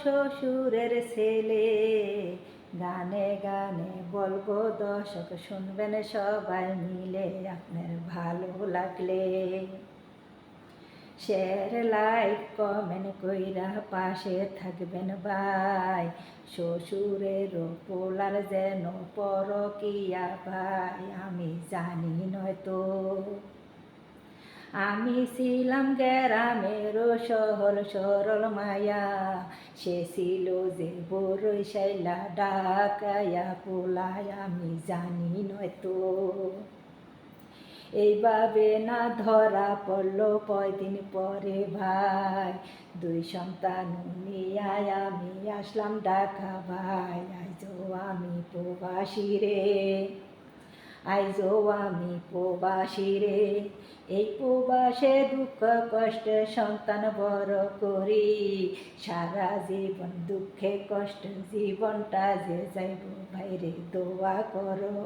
শ্বশুরের ছেলে। গানে গানে বলবো দর্শক শুনবেন সবাই মিলে, আপনার ভালো লাগলে শেয়ার লাইক কমেন্ট কইরা পাশে থাকবেন ভাই। শ্বশুরের পোলার যেন পরকিয়া ভাই, আমি জানি নয়তো। আমি ছিলাম গ্রামের সহল সরল মায়া, সে ছিল যে বড়ই শাইলা ডাকায়া পোলায়, আমি জানি নয়তো। এইভাবে না ধরা পড়লো কয়দিন পরে ভাই, 2 সন্তান নিয়ে আমি আসলাম ঢাকা ভাই। আইজো আমি প্রবাসী রে, আইজো আমি প্রবাসী রে। এই প্রবাসে দুঃখ কষ্টে সন্তান বড় করি, সারা জীবন দুঃখে কষ্ট জীবনটা যে যাইব ভাইরে দোয়া করো।